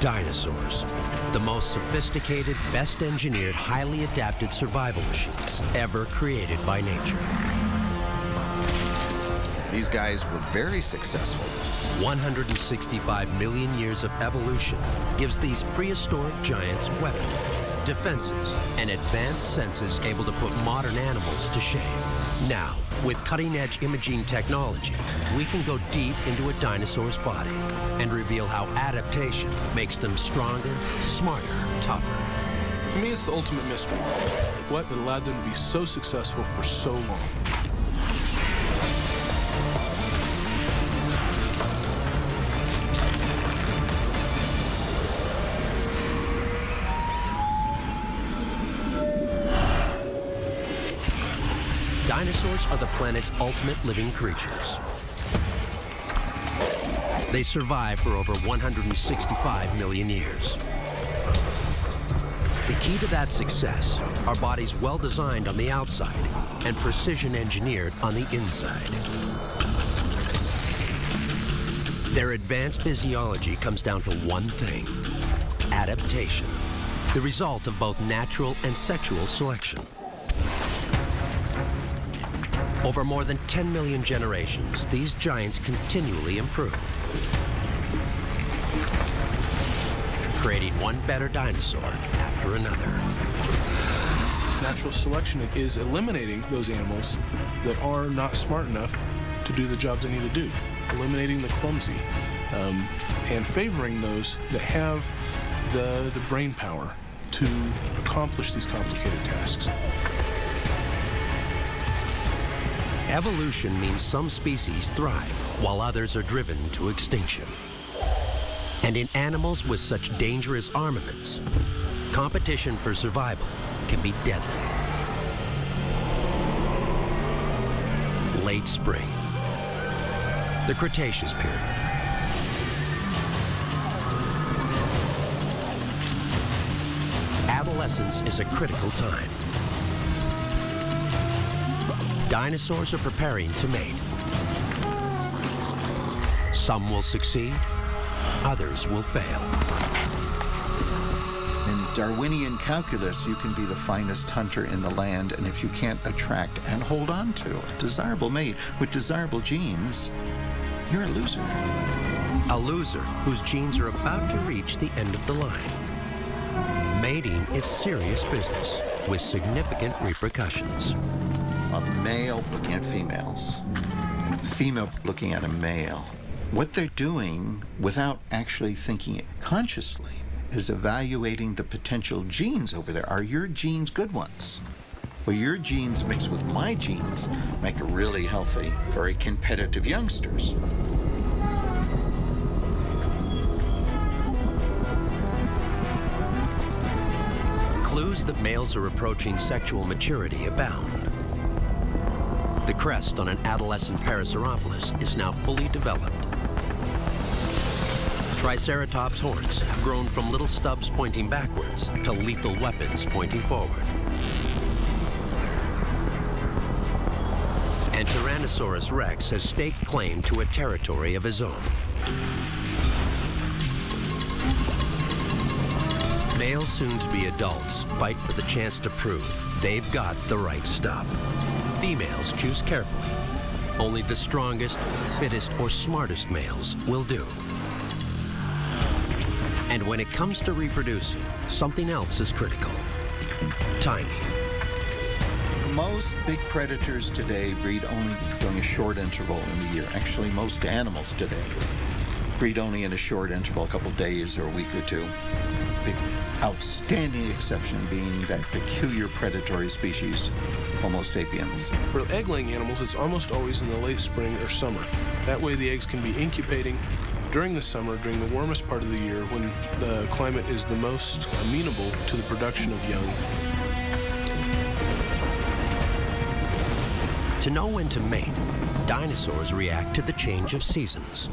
Dinosaurs, the most sophisticated, best-engineered, highly adapted survival machines ever created by nature. These guys were very successful. 165 million years of evolution gives these prehistoric giants weaponry, defenses, and advanced senses able to put modern animals to shame. Now, with cutting-edge imaging technology, we can go deep into a dinosaur's body and reveal how adaptation makes them stronger, smarter, tougher. To me, it's the ultimate mystery. What allowed them to be so successful for so long? Dinosaurs are the planet's ultimate living creatures. They survived for over 165 million years. The key to that success are bodies well designed on the outside and precision engineered on the inside. Their advanced physiology comes down to one thing: adaptation, the result of both natural and sexual selection. Over more than 10 million generations, these giants continually improve, creating one better dinosaur after another. Natural selection is eliminating those animals that are not smart enough to do the job they need to do, eliminating the clumsy, and favoring those that have the brain power to accomplish these complicated tasks. Evolution means some species thrive, while others are driven to extinction. And in animals with such dangerous armaments, competition for survival can be deadly. Late spring, the Cretaceous period. Adolescence is a critical time. Dinosaurs are preparing to mate. Some will succeed, others will fail. In Darwinian calculus, you can be the finest hunter in the land, and if you can't attract and hold on to a desirable mate with desirable genes, you're a loser. A loser whose genes are about to reach the end of the line. Mating is serious business with significant repercussions. A male looking at females, and a female looking at a male. What they're doing, without actually thinking it consciously, is evaluating the potential genes over there. Are your genes good ones? Well, your genes mixed with my genes make a really healthy, very competitive youngsters. Clues that males are approaching sexual maturity abound. The crest on an adolescent Parasaurolophus is now fully developed. Triceratops' horns have grown from little stubs pointing backwards to lethal weapons pointing forward. And Tyrannosaurus Rex has staked claim to a territory of his own. Male soon-to-be adults fight for the chance to prove they've got the right stuff. Females choose carefully. Only the strongest, fittest, or smartest males will do. And when it comes to reproducing, something else is critical: timing. Most big predators today breed only during a short interval in the year. Actually, most animals today breed only in a short interval, a couple days or a week or two. The outstanding exception being that peculiar predatory species, Homo sapiens. For egg-laying animals, it's almost always in the late spring or summer. That way the eggs can be incubating during the summer, during the warmest part of the year, when the climate is the most amenable to the production of young. To know when to mate, dinosaurs react to the change of seasons.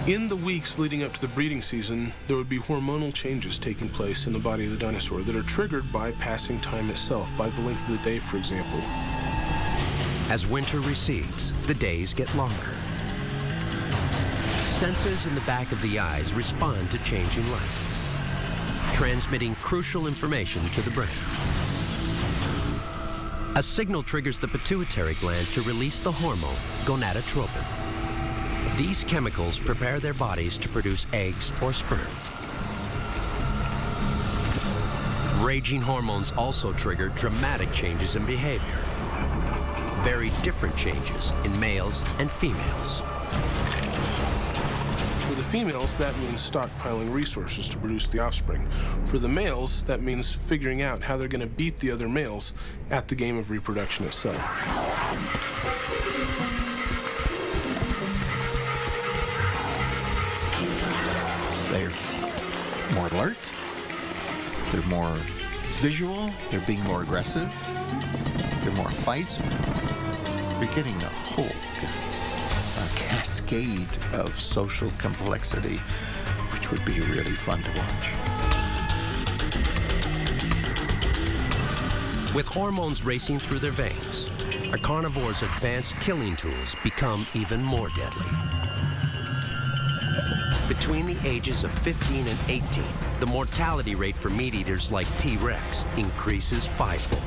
In the weeks leading up to the breeding season, there would be hormonal changes taking place in the body of the dinosaur that are triggered by passing time itself, by the length of the day, for example. As winter recedes, the days get longer. Sensors in the back of the eyes respond to changing light, transmitting crucial information to the brain. A signal triggers the pituitary gland to release the hormone gonadotropin. These chemicals prepare their bodies to produce eggs or sperm. Raging hormones also trigger dramatic changes in behavior. Very different changes in males and females. For the females, that means stockpiling resources to produce the offspring. For the males, that means figuring out how they're going to beat the other males at the game of reproduction itself. They're more alert, they're more visual, they're being more aggressive, there are more fights. We're getting a whole cascade of social complexity, which would be really fun to watch. With hormones racing through their veins, a carnivore's advanced killing tools become even more deadly. Between the ages of 15 and 18, the mortality rate for meat eaters like T-Rex increases fivefold.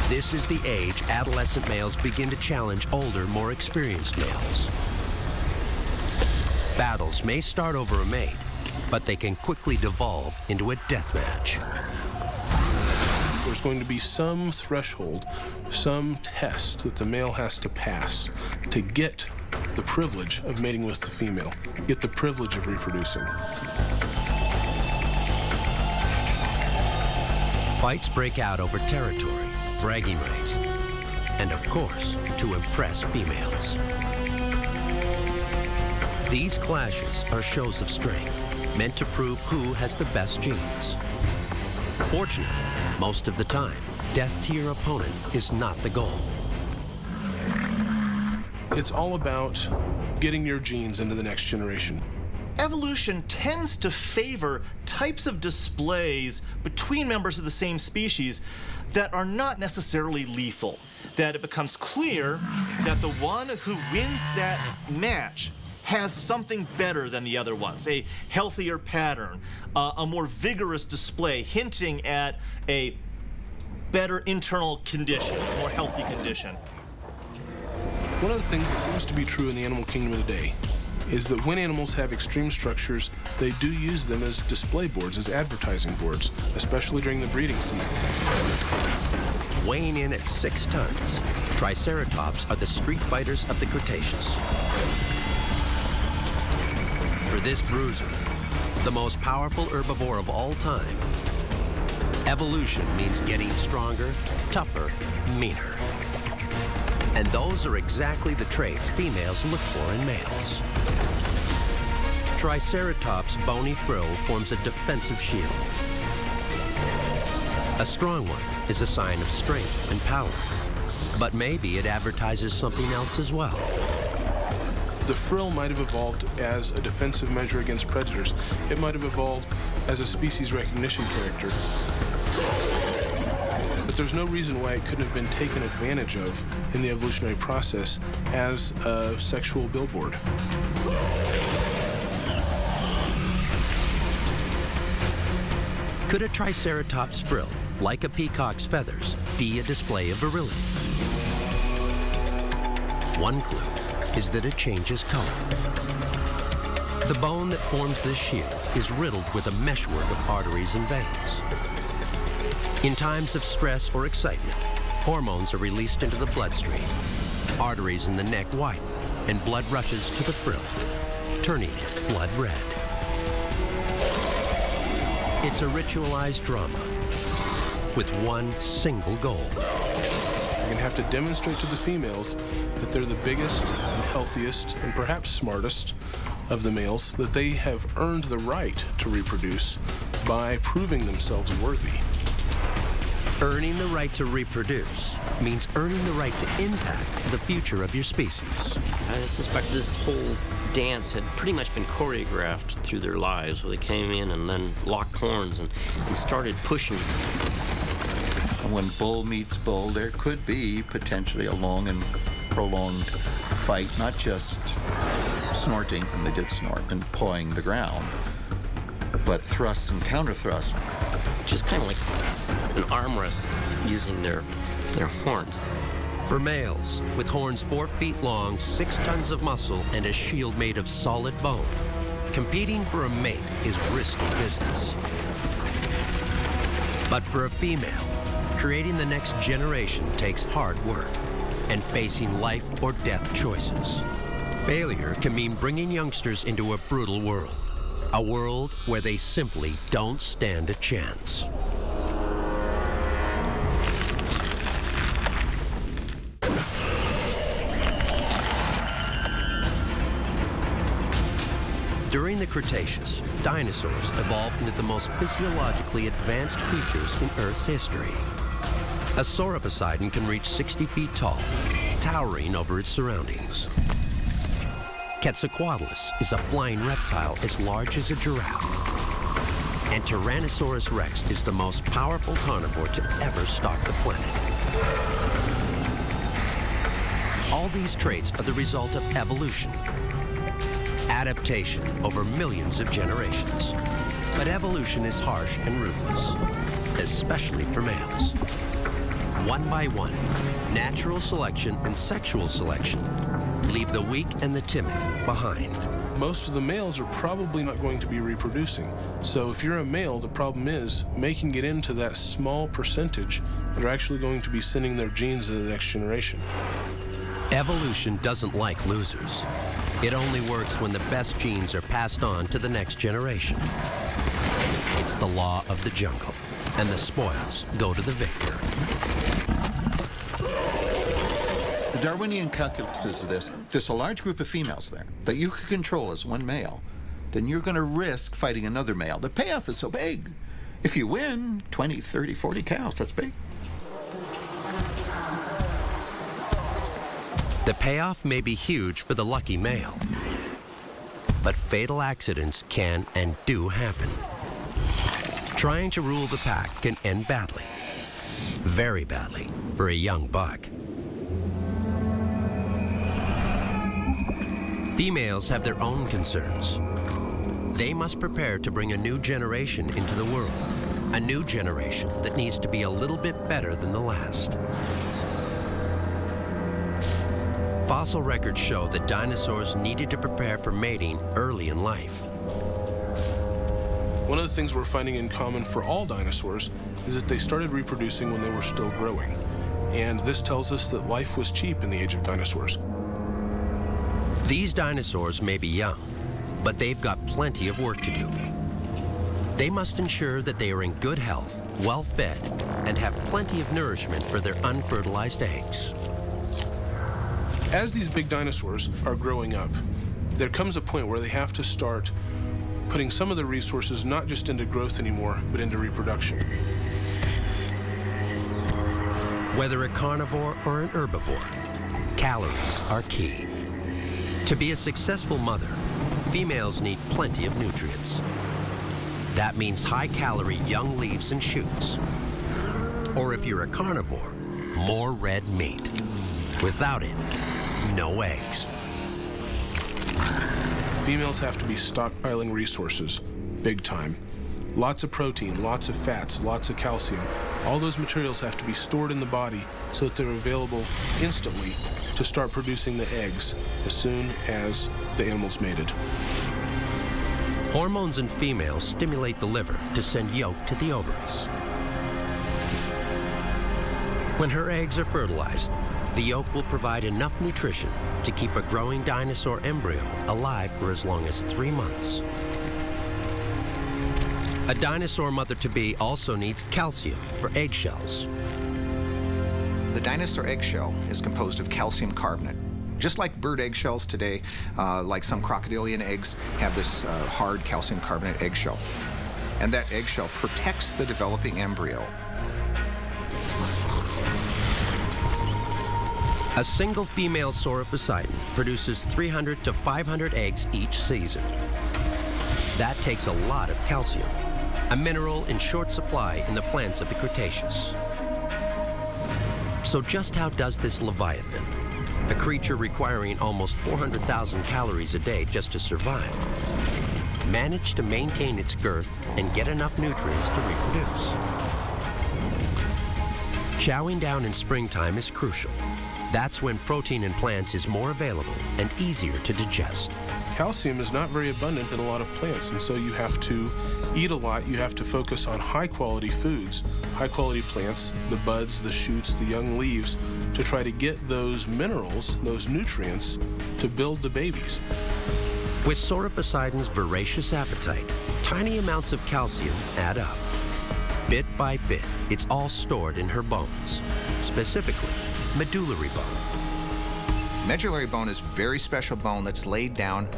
This is the age adolescent males begin to challenge older, more experienced males. Battles may start over a mate, but they can quickly devolve into a death match. There's going to be some threshold, some test that the male has to pass to get the privilege of mating with the female, get the privilege of reproducing. Fights break out over territory, bragging rights, and of course, to impress females. These clashes are shows of strength, meant to prove who has the best genes. Fortunately, most of the time, death to your opponent is not the goal. It's all about getting your genes into the next generation. Evolution tends to favor types of displays between members of the same species that are not necessarily lethal. That it becomes clear that the one who wins that match has something better than the other ones, a healthier pattern, a more vigorous display, hinting at a better internal condition, a more healthy condition. One of the things that seems to be true in the animal kingdom today is that when animals have extreme structures, they do use them as display boards, as advertising boards, especially during the breeding season. Weighing in at 6 tons, Triceratops are the street fighters of the Cretaceous. For this bruiser, the most powerful herbivore of all time, evolution means getting stronger, tougher, meaner. And those are exactly the traits females look for in males. Triceratops' bony frill forms a defensive shield. A strong one is a sign of strength and power, but maybe it advertises something else as well. The frill might have evolved as a defensive measure against predators. It might have evolved as a species recognition character. But there's no reason why it couldn't have been taken advantage of in the evolutionary process as a sexual billboard. Could a Triceratops frill, like a peacock's feathers, be a display of virility? One clue is that it changes color. The bone that forms this shield is riddled with a meshwork of arteries and veins. In times of stress or excitement, hormones are released into the bloodstream. Arteries in the neck widen, and blood rushes to the frill, turning it blood red. It's a ritualized drama with one single goal. You're going to have to demonstrate to the females that they're the biggest and healthiest and perhaps smartest of the males, that they have earned the right to reproduce by proving themselves worthy. Earning the right to reproduce means earning the right to impact the future of your species. I suspect this whole dance had pretty much been choreographed through their lives, where they came in and then locked horns and started pushing. When bull meets bull, there could be potentially a long and prolonged fight, not just snorting, and they did snort, and pawing the ground. But thrusts and counter thrusts. Just kind of like an arm wrestle using their horns. For males, with horns 4 feet long, 6 tons of muscle, and a shield made of solid bone, competing for a mate is risky business. But for a female, creating the next generation takes hard work and facing life or death choices. Failure can mean bringing youngsters into a brutal world, a world where they simply don't stand a chance. During the Cretaceous, dinosaurs evolved into the most physiologically advanced creatures in Earth's history. A sauroposeidon can reach 60 feet tall, towering over its surroundings. Quetzalcoatlus is a flying reptile as large as a giraffe. And Tyrannosaurus rex is the most powerful carnivore to ever stalk the planet. All these traits are the result of evolution. Adaptation over millions of generations. But evolution is harsh and ruthless, especially for males. One by one, natural selection and sexual selection leave the weak and the timid behind. Most of the males are probably not going to be reproducing. So if you're a male, the problem is making it into that small percentage that are actually going to be sending their genes to the next generation. Evolution doesn't like losers. It only works when the best genes are passed on to the next generation. It's the law of the jungle, and the spoils go to the victor. The Darwinian calculus is this. There's a large group of females there that you could control as one male. Then you're going to risk fighting another male. The payoff is so big. If you win 20, 30, 40 cows, that's big. The payoff may be huge for the lucky male, but fatal accidents can and do happen. Trying to rule the pack can end badly, very badly, for a young buck. Females have their own concerns. They must prepare to bring a new generation into the world, a new generation that needs to be a little bit better than the last. Fossil records show that dinosaurs needed to prepare for mating early in life. One of the things we're finding in common for all dinosaurs is that they started reproducing when they were still growing. And this tells us that life was cheap in the age of dinosaurs. These dinosaurs may be young, but they've got plenty of work to do. They must ensure that they are in good health, well fed, and have plenty of nourishment for their unfertilized eggs. As these big dinosaurs are growing up, there comes a point where they have to start putting some of the resources not just into growth anymore, but into reproduction. Whether a carnivore or an herbivore, calories are key. To be a successful mother, females need plenty of nutrients. That means high-calorie young leaves and shoots. Or if you're a carnivore, more red meat. Without it, no eggs. Females have to be stockpiling resources, big time. Lots of protein, lots of fats, lots of calcium. All those materials have to be stored in the body so that they're available instantly to start producing the eggs as soon as the animal's mated. Hormones in females stimulate the liver to send yolk to the ovaries. When her eggs are fertilized, the yolk will provide enough nutrition to keep a growing dinosaur embryo alive for as long as 3 months. A dinosaur mother-to-be also needs calcium for eggshells. The dinosaur eggshell is composed of calcium carbonate. Just like bird eggshells today, like some crocodilian eggs, have this hard calcium carbonate eggshell. And that eggshell protects the developing embryo. A single female sauroposeidon produces 300 to 500 eggs each season. That takes a lot of calcium, a mineral in short supply in the plants of the Cretaceous. So just how does this Leviathan, a creature requiring almost 400,000 calories a day just to survive, managed to maintain its girth and get enough nutrients to reproduce. Chowing down in springtime is crucial. That's when protein in plants is more available and easier to digest. Calcium is not very abundant in a lot of plants, and so you have to eat a lot. You have to focus on high-quality foods, high-quality plants, the buds, the shoots, the young leaves, to try to get those minerals, those nutrients, to build the babies. With Sauroposeidon's voracious appetite, tiny amounts of calcium add up. Bit by bit, it's all stored in her bones, specifically medullary bone. Medullary bone is very special bone that's laid down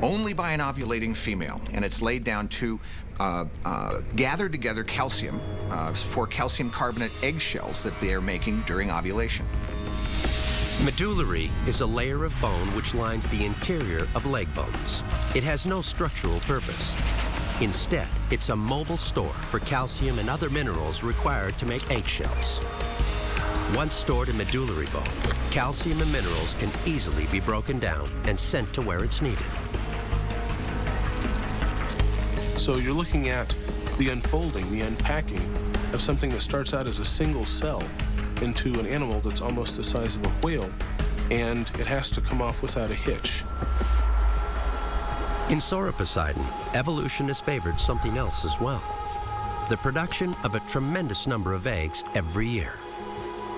only by an ovulating female, and it's laid down to gather together calcium for calcium carbonate eggshells that they are making during ovulation. Medullary is a layer of bone which lines the interior of leg bones. It has no structural purpose. Instead, it's a mobile store for calcium and other minerals required to make eggshells. Once stored in medullary bone, calcium and minerals can easily be broken down and sent to where it's needed. So you're looking at the unfolding, the unpacking of something that starts out as a single cell into an animal that's almost the size of a whale, and it has to come off without a hitch. In Sauroposeidon, evolution has favored something else as well: the production of a tremendous number of eggs every year.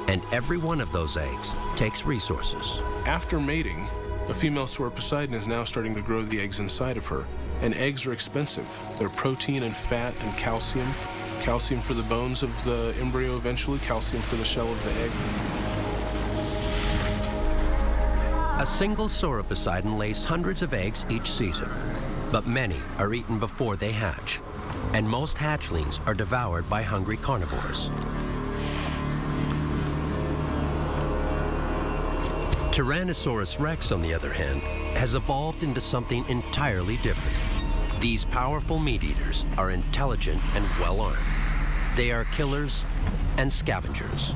And every one of those eggs takes resources. After mating, a female Sauroposeidon is now starting to grow the eggs inside of her. And eggs are expensive. They're protein and fat and calcium. Calcium for the bones of the embryo eventually, calcium for the shell of the egg. A single Sauroposeidon lays hundreds of eggs each season, but many are eaten before they hatch, and most hatchlings are devoured by hungry carnivores. Tyrannosaurus rex, on the other hand, has evolved into something entirely different. These powerful meat eaters are intelligent and well-armed. They are killers and scavengers.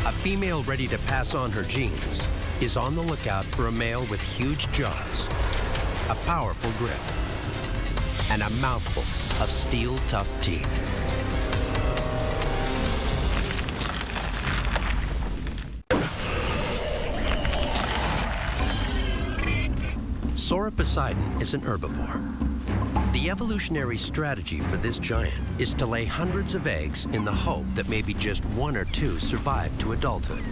A female ready to pass on her genes is on the lookout for a male with huge jaws, a powerful grip, and a mouthful of steel-tough teeth. Sauroposeidon is an herbivore. The evolutionary strategy for this giant is to lay hundreds of eggs in the hope that maybe just one or two survive to adulthood.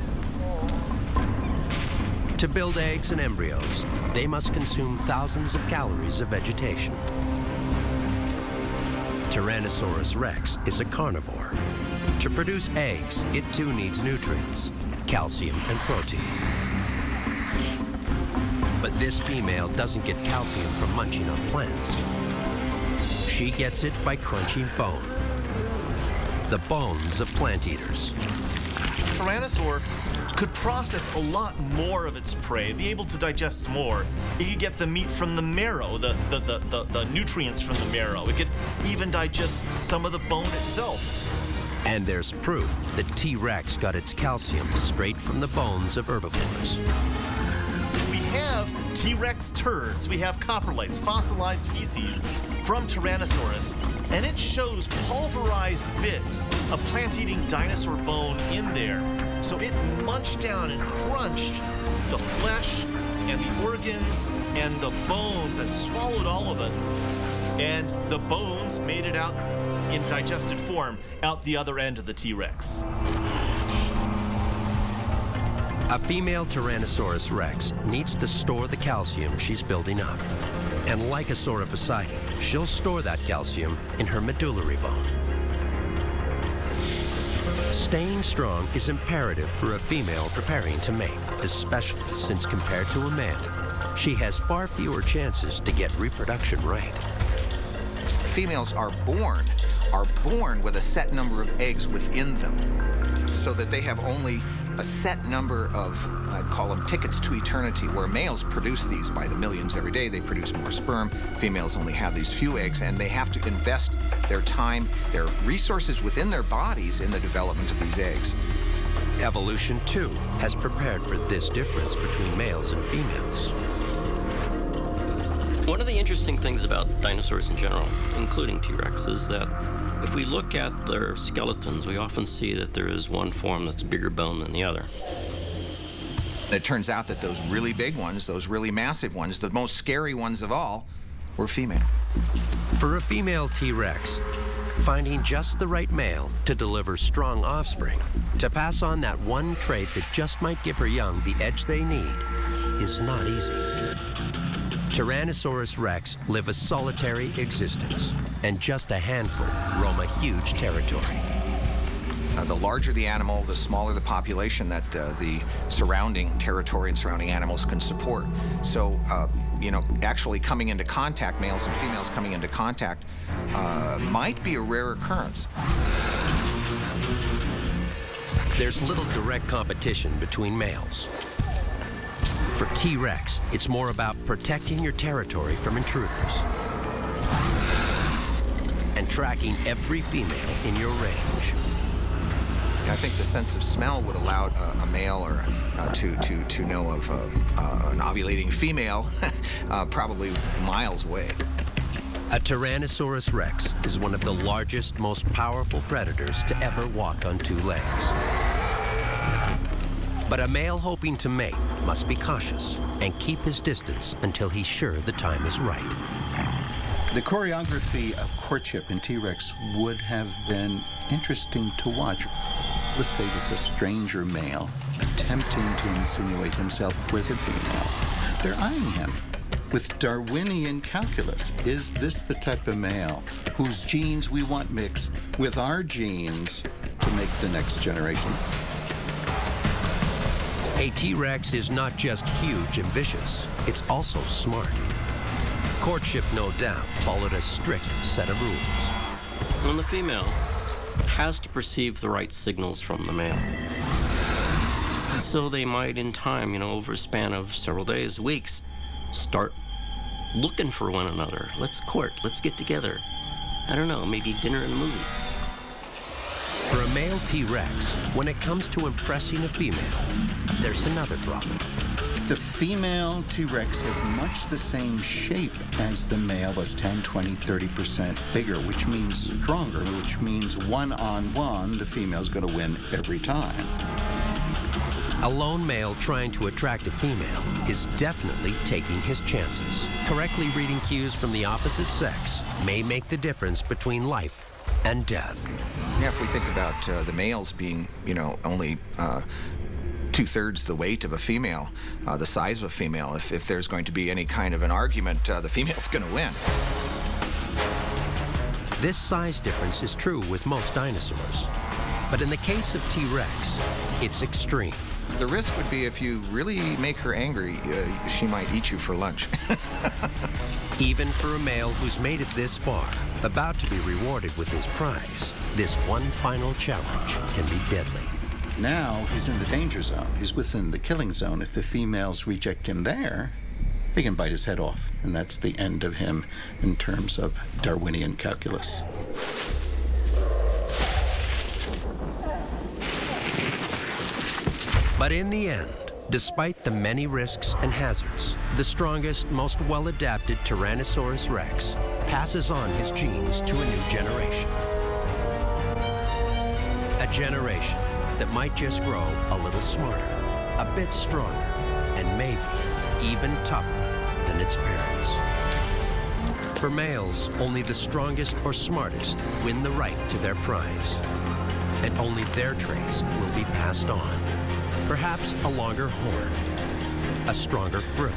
To build eggs and embryos, they must consume thousands of calories of vegetation. Tyrannosaurus rex is a carnivore. To produce eggs, it too needs nutrients, calcium and protein. But this female doesn't get calcium from munching on plants. She gets it by crunching bone. The bones of plant eaters. Tyrannosaur could process a lot more of its prey, be able to digest more. It could get the meat from the marrow, the nutrients from the marrow. It could even digest some of the bone itself. And there's proof that T-Rex got its calcium straight from the bones of herbivores. We have T-Rex turds, we have coprolites, fossilized feces from Tyrannosaurus, and it shows pulverized bits of plant-eating dinosaur bone in there. So it munched down and crunched the flesh and the organs and the bones and swallowed all of it. And the bones made it out in digested form out the other end of the T-Rex. A female Tyrannosaurus rex needs to store the calcium she's building up. And like a Sauroposeidon, she'll store that calcium in her medullary bone. Staying strong is imperative for a female preparing to mate, especially since compared to a male, she has far fewer chances to get reproduction right. Females are born with a set number of eggs within them, so that they have only a set number of, I'd call them tickets to eternity, where males produce these by the millions every day. They produce more sperm. Females only have these few eggs, and they have to invest their time, their resources within their bodies in the development of these eggs. Evolution, too, has prepared for this difference between males and females. One of the interesting things about dinosaurs in general, including T-Rex, is that if we look at their skeletons, we often see that there is one form that's bigger bone than the other. It turns out that those really big ones, those really massive ones, the most scary ones of all, were female. For a female T-Rex, finding just the right male to deliver strong offspring, to pass on that one trait that just might give her young the edge they need, is not easy. Tyrannosaurus rex live a solitary existence, and just a handful roam a huge territory. The larger the animal, the smaller the population that the surrounding territory and surrounding animals can support. So, actually coming into contact, males and females coming into contact, might be a rare occurrence. There's little direct competition between males. For T-Rex, it's more about protecting your territory from intruders and tracking every female in your range. I think the sense of smell would allow a male or to know of an ovulating female probably miles away. A Tyrannosaurus rex is one of the largest, most powerful predators to ever walk on two legs. But a male hoping to mate must be cautious and keep his distance until he's sure the time is right. The choreography of courtship in T-Rex would have been interesting to watch. Let's say this is a stranger male attempting to insinuate himself with a female. They're eyeing him with Darwinian calculus. Is this the type of male whose genes we want mixed with our genes to make the next generation? A T-Rex is not just huge and vicious, it's also smart. Courtship, no doubt, followed a strict set of rules. And the female has to perceive the right signals from the male. So they might, in time, over a span of several days, weeks, start looking for one another. Let's court, let's get together. I don't know, maybe dinner and a movie. For a male T-Rex, when it comes to impressing a female, there's another problem. The female T-Rex has much the same shape as the male, was 10, 20, 30% bigger, which means stronger, which means one-on-one, the female's going to win every time. A lone male trying to attract a female is definitely taking his chances. Correctly reading cues from the opposite sex may make the difference between life and death. Yeah, if we think about the males being, only 2/3 the weight of a female, the size of a female, if there's going to be any kind of an argument, the female's going to win. This size difference is true with most dinosaurs. But in the case of T-Rex, it's extreme. The risk would be if you really make her angry, she might eat you for lunch. Even for a male who's made it this far, about to be rewarded with his prize, this one final challenge can be deadly. Now he's in the danger zone. He's within the killing zone. If the females reject him there, they can bite his head off. And that's the end of him in terms of Darwinian calculus. But in the end, despite the many risks and hazards, the strongest, most well-adapted Tyrannosaurus rex passes on his genes to a new generation. A generation that might just grow a little smarter, a bit stronger, and maybe even tougher than its parents. For males, only the strongest or smartest win the right to their prize, and only their traits will be passed on. Perhaps a longer horn, a stronger frill,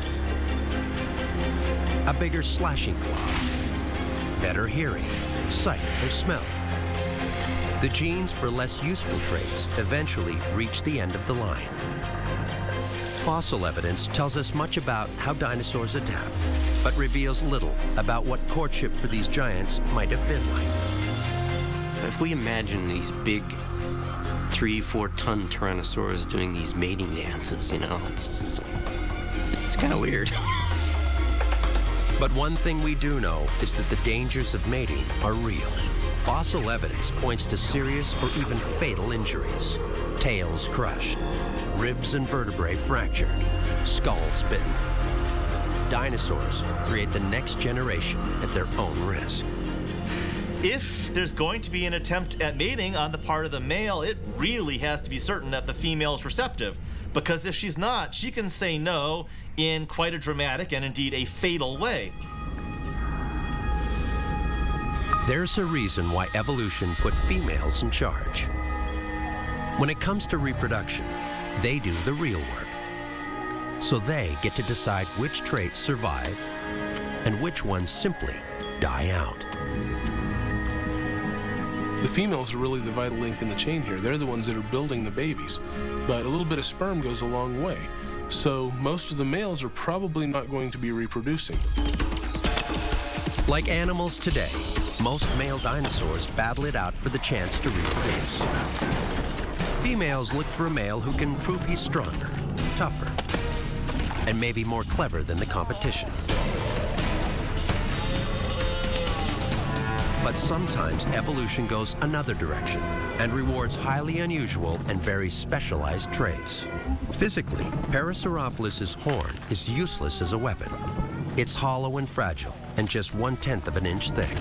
a bigger slashing claw, better hearing, sight, or smell. The genes for less useful traits eventually reach the end of the line. Fossil evidence tells us much about how dinosaurs adapt, but reveals little about what courtship for these giants might have been like. If we imagine these big 3-4 ton tyrannosaurs doing these mating dances, it's kind of weird. But one thing we do know is that the dangers of mating are real. Fossil evidence points to serious or even fatal injuries. Tails crushed, ribs and vertebrae fractured, skulls bitten. Dinosaurs create the next generation at their own risk. If there's going to be an attempt at mating on the part of the male, it really has to be certain that the female is receptive. Because if she's not, she can say no in quite a dramatic and indeed a fatal way. There's a reason why evolution put females in charge. When it comes to reproduction, they do the real work. So they get to decide which traits survive and which ones simply die out. The females are really the vital link in the chain here. They're the ones that are building the babies. But a little bit of sperm goes a long way. So most of the males are probably not going to be reproducing. Like animals today, most male dinosaurs battle it out for the chance to reproduce. Females look for a male who can prove he's stronger, tougher, and maybe more clever than the competition. But sometimes evolution goes another direction and rewards highly unusual and very specialized traits. Physically, Parasaurolophus' horn is useless as a weapon. It's hollow and fragile and just 1/10 of an inch thick.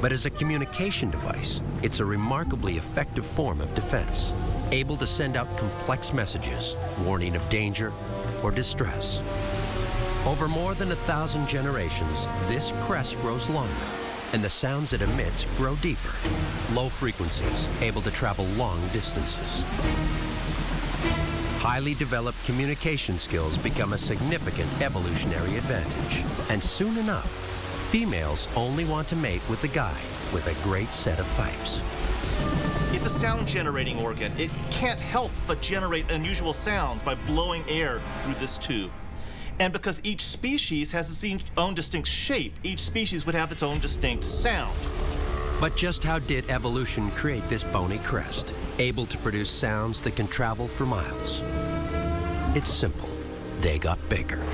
But as a communication device, it's a remarkably effective form of defense, able to send out complex messages, warning of danger or distress. Over more than 1,000 generations, this crest grows longer, and the sounds it emits grow deeper, low frequencies, able to travel long distances. Highly developed communication skills become a significant evolutionary advantage, and soon enough, females only want to mate with the guy with a great set of pipes. It's a sound generating organ. It can't help but generate unusual sounds by blowing air through this tube. And because each species has its own distinct shape, each species would have its own distinct sound. But just how did evolution create this bony crest, able to produce sounds that can travel for miles? It's simple. They got bigger.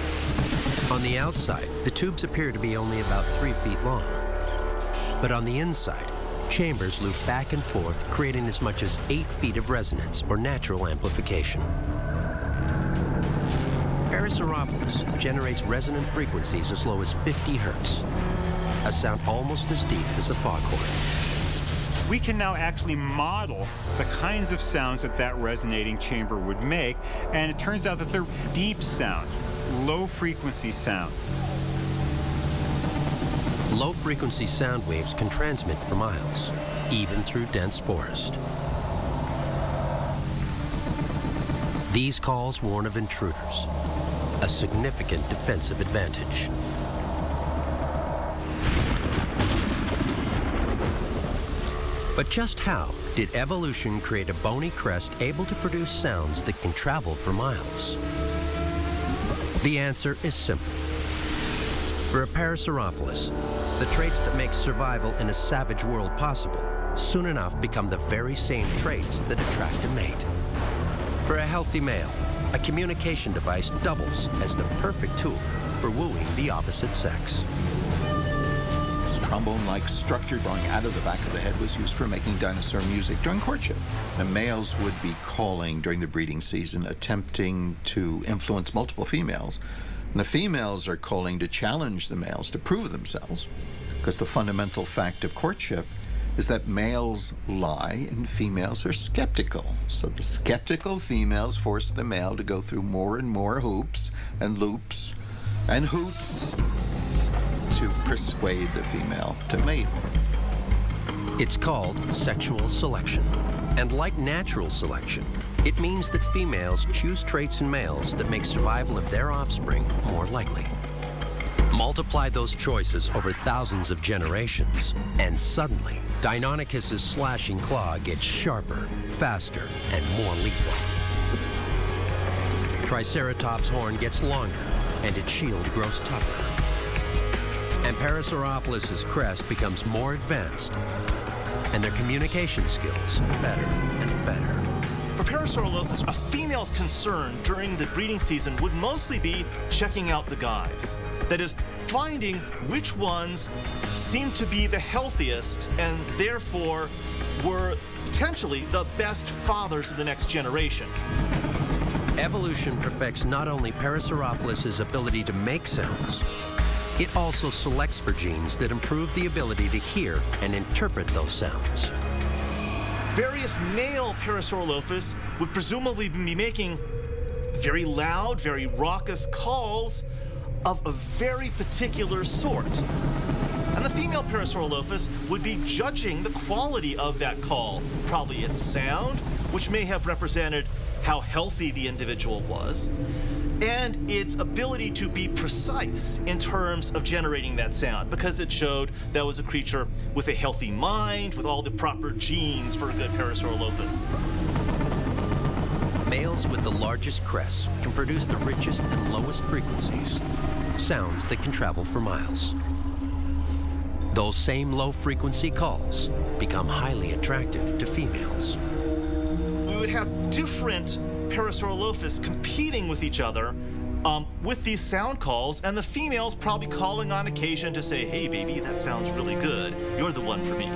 On the outside, the tubes appear to be only about 3 feet long. But on the inside, chambers loop back and forth, creating as much as 8 feet of resonance or natural amplification. Parasaurolophus generates resonant frequencies as low as 50 hertz, a sound almost as deep as a foghorn. We can now actually model the kinds of sounds that that resonating chamber would make, and it turns out that they're deep sounds, low-frequency sound. Low-frequency sound waves can transmit for miles, even through dense forest. These calls warn of intruders, a significant defensive advantage. But just how did evolution create a bony crest able to produce sounds that can travel for miles? The answer is simple. For a Parasaurolophus, the traits that make survival in a savage world possible soon enough become the very same traits that attract a mate. For a healthy male, a communication device doubles as the perfect tool for wooing the opposite sex. This trombone-like structure growing out of the back of the head was used for making dinosaur music during courtship. The males would be calling during the breeding season, attempting to influence multiple females. And the females are calling to challenge the males to prove themselves, because the fundamental fact of courtship is that males lie and females are skeptical. So the skeptical females force the male to go through more and more hoops and loops and hoots to persuade the female to mate. It's called sexual selection. And like natural selection, it means that females choose traits in males that make survival of their offspring more likely. Multiply those choices over thousands of generations, and suddenly, Deinonychus's slashing claw gets sharper, faster, and more lethal. Triceratops' horn gets longer, and its shield grows tougher. And Parasaurolophus' crest becomes more advanced, and their communication skills better and better. For Parasaurolophus, a female's concern during the breeding season would mostly be checking out the guys. That is, finding which ones seemed to be the healthiest and therefore were potentially the best fathers of the next generation. Evolution perfects not only Parasaurolophus' ability to make sounds, it also selects for genes that improve the ability to hear and interpret those sounds. Various male Parasaurolophus would presumably be making very loud, very raucous calls of a very particular sort. And the female Parasaurolophus would be judging the quality of that call, probably its sound, which may have represented how healthy the individual was, and its ability to be precise in terms of generating that sound, because it showed that was a creature with a healthy mind, with all the proper genes for a good Parasaurolophus. Males with the largest crests can produce the richest and lowest frequencies, sounds that can travel for miles. Those same low-frequency calls become highly attractive to females. We would have different Parasaurolophus competing with each other with these sound calls, and the females probably calling on occasion to say, "Hey, baby, that sounds really good. You're the one for me."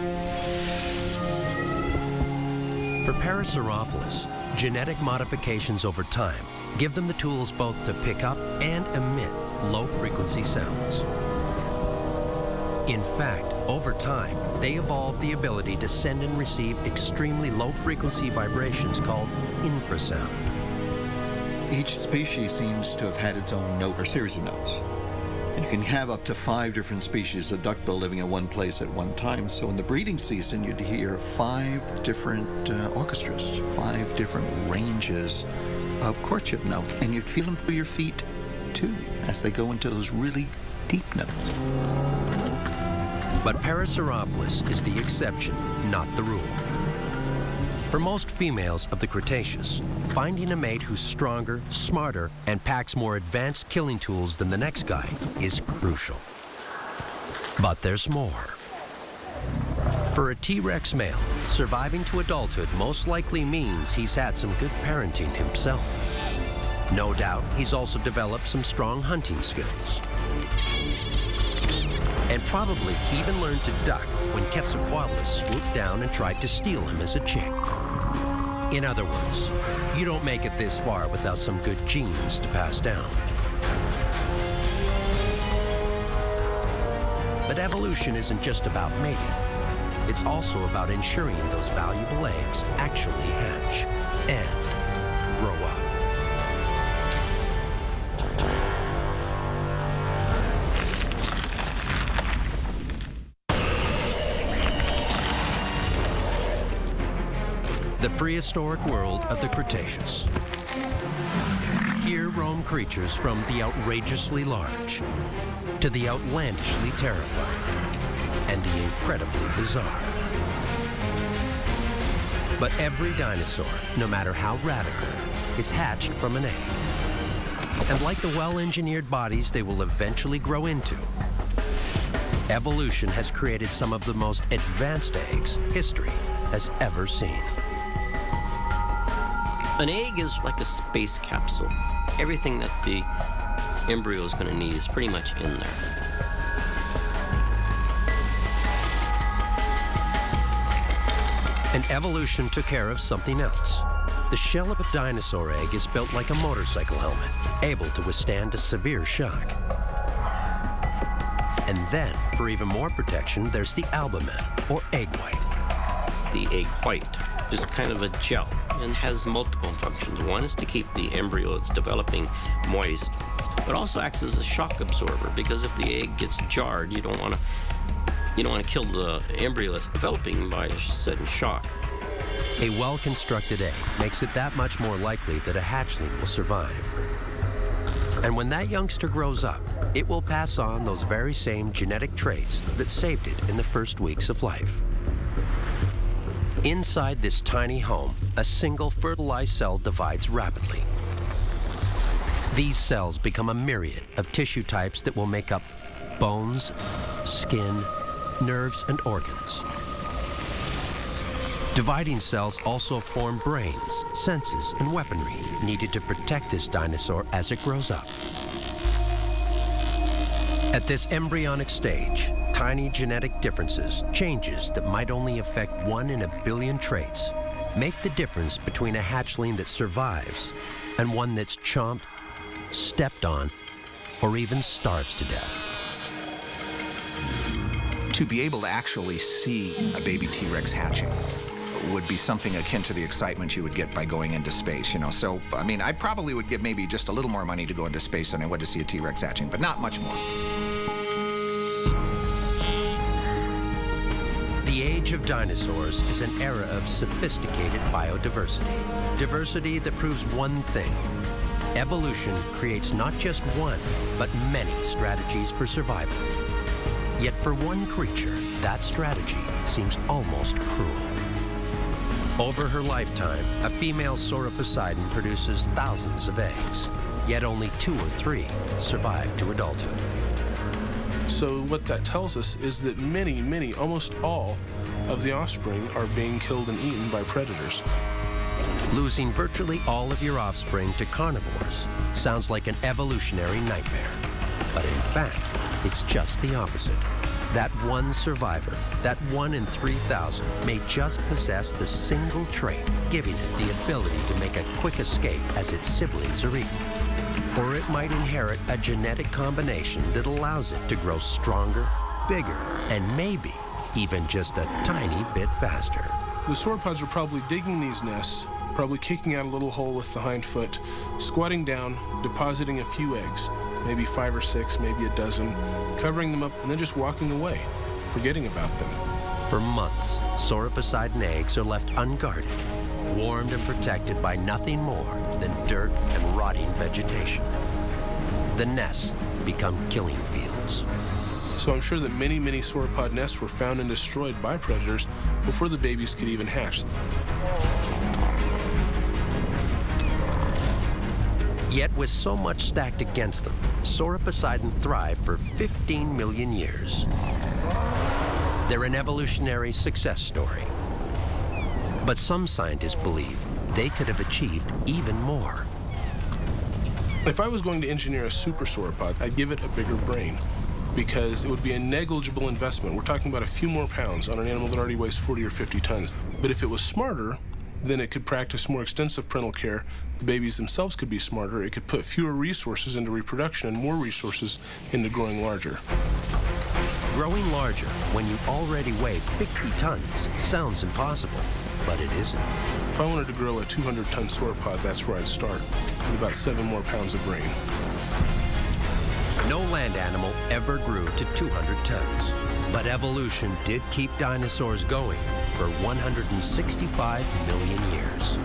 For Parasaurolophus, genetic modifications over time give them the tools both to pick up and emit low-frequency sounds. In fact, over time, they evolved the ability to send and receive extremely low-frequency vibrations called infrasound. Each species seems to have had its own note or series of notes. And you can have up to 5 different species of duckbill living in one place at one time. So in the breeding season, you'd hear 5 different orchestras, 5 different ranges of courtship note. And you'd feel them through your feet, too, as they go into those really deep notes. But Parasaurolophus is the exception, not the rule. For most females of the Cretaceous, finding a mate who's stronger, smarter, and packs more advanced killing tools than the next guy is crucial. But there's more. For a T-Rex male, surviving to adulthood most likely means he's had some good parenting himself. No doubt, he's also developed some strong hunting skills. And probably even learned to duck when Quetzalcoatlus swooped down and tried to steal him as a chick. In other words, you don't make it this far without some good genes to pass down. But evolution isn't just about mating. It's also about ensuring those valuable eggs actually hatch and grow up. The prehistoric world of the Cretaceous. Here roam creatures from the outrageously large to the outlandishly terrifying and the incredibly bizarre. But every dinosaur, no matter how radical, is hatched from an egg. And like the well-engineered bodies they will eventually grow into, evolution has created some of the most advanced eggs history has ever seen. An egg is like a space capsule. Everything that the embryo is going to need is pretty much in there. And evolution took care of something else. The shell of a dinosaur egg is built like a motorcycle helmet, able to withstand a severe shock. And then, for even more protection, there's the albumen, or egg white. The egg white is kind of a gel and has multiple functions. One is to keep the embryo that's developing moist, but also acts as a shock absorber, because if the egg gets jarred, you don't want to kill the embryo that's developing by a sudden shock. A well-constructed egg makes it that much more likely that a hatchling will survive. And when that youngster grows up, it will pass on those very same genetic traits that saved it in the first weeks of life. Inside this tiny home, a single fertilized cell divides rapidly. These cells become a myriad of tissue types that will make up bones, skin, nerves, and organs. Dividing cells also form brains, senses, and weaponry needed to protect this dinosaur as it grows up. At this embryonic stage, tiny genetic differences, changes that might only affect 1 in a billion traits, make the difference between a hatchling that survives and one that's chomped, stepped on, or even starves to death. To be able to actually see a baby T-Rex hatching would be something akin to the excitement you would get by going into space, you know. So, I mean, I probably would give maybe just a little more money to go into space than I would to see a T-Rex hatching, but not much more. The age of dinosaurs is an era of sophisticated biodiversity. Diversity that proves one thing. Evolution creates not just one, but many strategies for survival. Yet for one creature, that strategy seems almost cruel. Over her lifetime, a female Sauroposeidon produces thousands of eggs, yet only 2 or 3 survive to adulthood. So what that tells us is that many, almost all of the offspring are being killed and eaten by predators. Losing virtually all of your offspring to carnivores sounds like an evolutionary nightmare. But in fact, it's just the opposite. That one survivor, that 1 in 3,000, may just possess the single trait, giving it the ability to make a quick escape as its siblings are eaten. Or it might inherit a genetic combination that allows it to grow stronger, bigger, and maybe even just a tiny bit faster. The sauropods are probably digging these nests, probably kicking out a little hole with the hind foot, squatting down, depositing a few eggs, maybe 5 or 6, maybe a dozen, covering them up, and then just walking away, forgetting about them. For months, Sauroposeidon eggs are left unguarded, warmed and protected by nothing more than dirt and rotting vegetation. The nests become killing fields. So I'm sure that many sauropod nests were found and destroyed by predators before the babies could even hatch. Yet with so much stacked against them, Sauroposeidon thrived for 15 million years. They're an evolutionary success story. But some scientists believe they could have achieved even more. If I was going to engineer a super sauropod, I'd give it a bigger brain, because it would be a negligible investment. We're talking about a few more pounds on an animal that already weighs 40 or 50 tons. But if it was smarter, then it could practice more extensive parental care. The babies themselves could be smarter. It could put fewer resources into reproduction and more resources into growing larger. Growing larger when you already weigh 50 tons sounds impossible, but it isn't. If I wanted to grow a 200-ton sauropod, that's where I'd start, with about 7 more pounds of brain. No land animal ever grew to 200 tons, but evolution did keep dinosaurs going for 165 million years.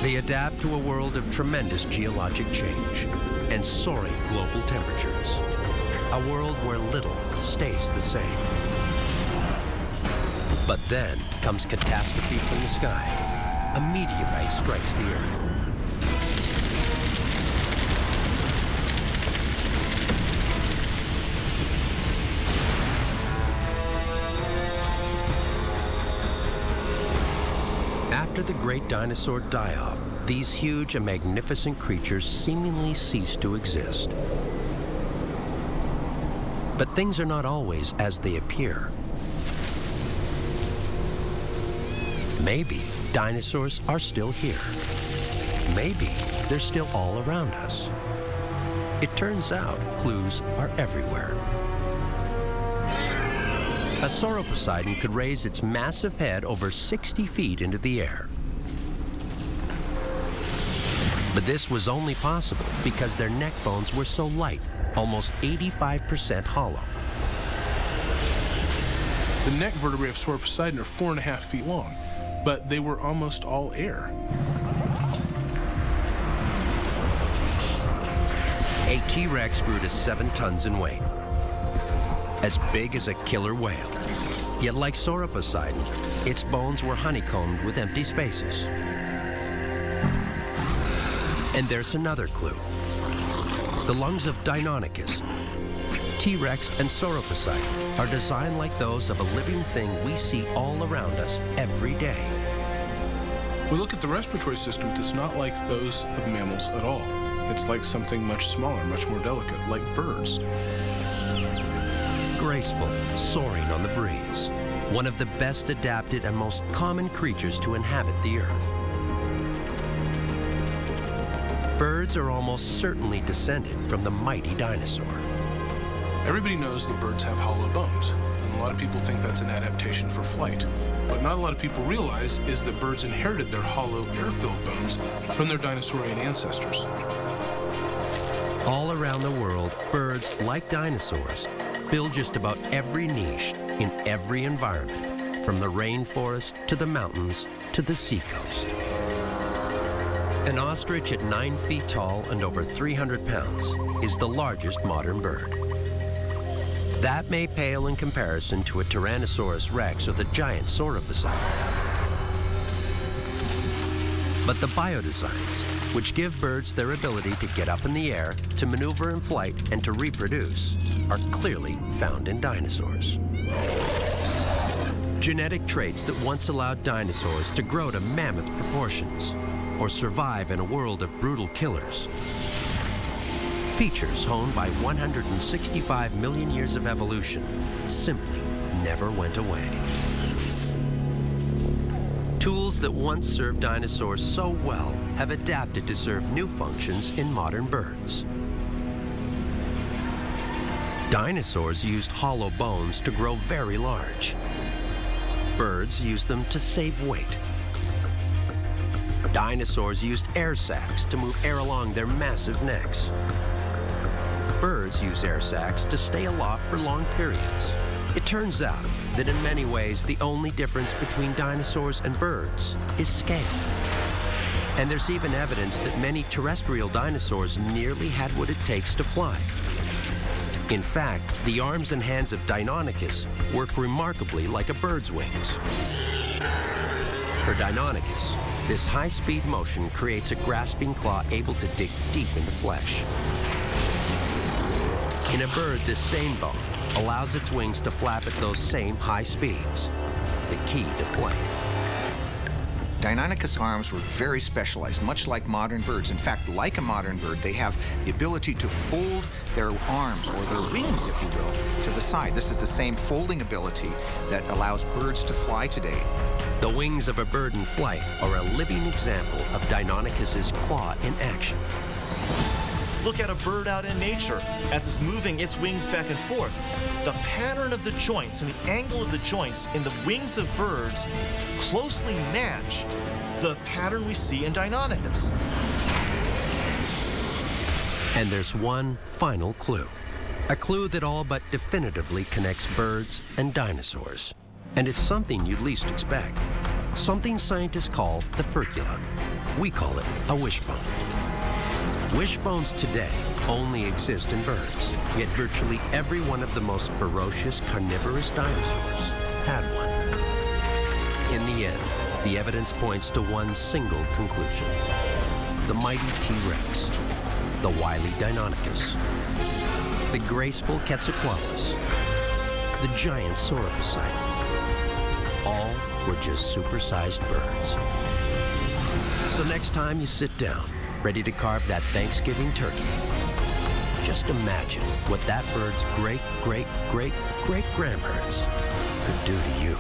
They adapt to a world of tremendous geologic change and soaring global temperatures, a world where little stays the same. But then comes catastrophe from the sky. A meteorite strikes the Earth. After the great dinosaur die-off, these huge and magnificent creatures seemingly cease to exist. But things are not always as they appear. Maybe dinosaurs are still here. Maybe they're still all around us. It turns out clues are everywhere. A Sauroposeidon could raise its massive head over 60 feet into the air. But this was only possible because their neck bones were so light, almost 85% hollow. The neck vertebrae of Sauroposeidon are 4.5 feet long, but they were almost all air. A T-Rex grew to 7 tons in weight, as big as a killer whale. Yet like Sauroposeidon, its bones were honeycombed with empty spaces. And there's another clue. The lungs of Deinonychus, T-Rex and Sauropusite are designed like those of a living thing we see all around us every day. We look at the respiratory system, it's not like those of mammals at all. It's like something much smaller, much more delicate, like birds. Graceful, soaring on the breeze. One of the best adapted and most common creatures to inhabit the Earth. Birds are almost certainly descended from the mighty dinosaur. Everybody knows that birds have hollow bones, and a lot of people think that's an adaptation for flight. What not a lot of people realize is that birds inherited their hollow, air-filled bones from their dinosaurian ancestors. All around the world, birds, like dinosaurs, fill just about every niche in every environment, from the rainforest to the mountains to the seacoast. An ostrich at 9 feet tall and over 300 pounds is the largest modern bird. That may pale in comparison to a Tyrannosaurus rex or the giant Sauropusite. But the biodesigns, which give birds their ability to get up in the air, to maneuver in flight, and to reproduce, are clearly found in dinosaurs. Genetic traits that once allowed dinosaurs to grow to mammoth proportions or survive in a world of brutal killers. Features honed by 165 million years of evolution simply never went away. Tools that once served dinosaurs so well have adapted to serve new functions in modern birds. Dinosaurs used hollow bones to grow very large. Birds used them to save weight. Dinosaurs used air sacs to move air along their massive necks. Birds use air sacs to stay aloft for long periods. It turns out that in many ways, the only difference between dinosaurs and birds is scale. And there's even evidence that many terrestrial dinosaurs nearly had what it takes to fly. In fact, the arms and hands of Deinonychus work remarkably like a bird's wings. For Deinonychus, this high-speed motion creates a grasping claw able to dig deep into flesh. In a bird, this same bone allows its wings to flap at those same high speeds, the key to flight. Deinonychus arms were very specialized, much like modern birds. In fact, like a modern bird, they have the ability to fold their arms, or their wings, if you will, to the side. This is the same folding ability that allows birds to fly today. The wings of a bird in flight are a living example of Deinonychus's claw in action. Look at a bird out in nature as it's moving its wings back and forth. The pattern of the joints and the angle of the joints in the wings of birds closely match the pattern we see in Deinonychus. And there's one final clue. A clue that all but definitively connects birds and dinosaurs. And it's something you'd least expect. Something scientists call the furcula. We call it a wishbone. Wishbones today only exist in birds, yet virtually every one of the most ferocious carnivorous dinosaurs had one. In the end, the evidence points to one single conclusion. The mighty T-Rex, the wily Deinonychus, the graceful Quetzalcoatlus, the giant Sauropusite, all were just supersized birds. So next time you sit down, ready to carve that Thanksgiving turkey, just imagine what that bird's great-great-great-great-grandparents could do to you.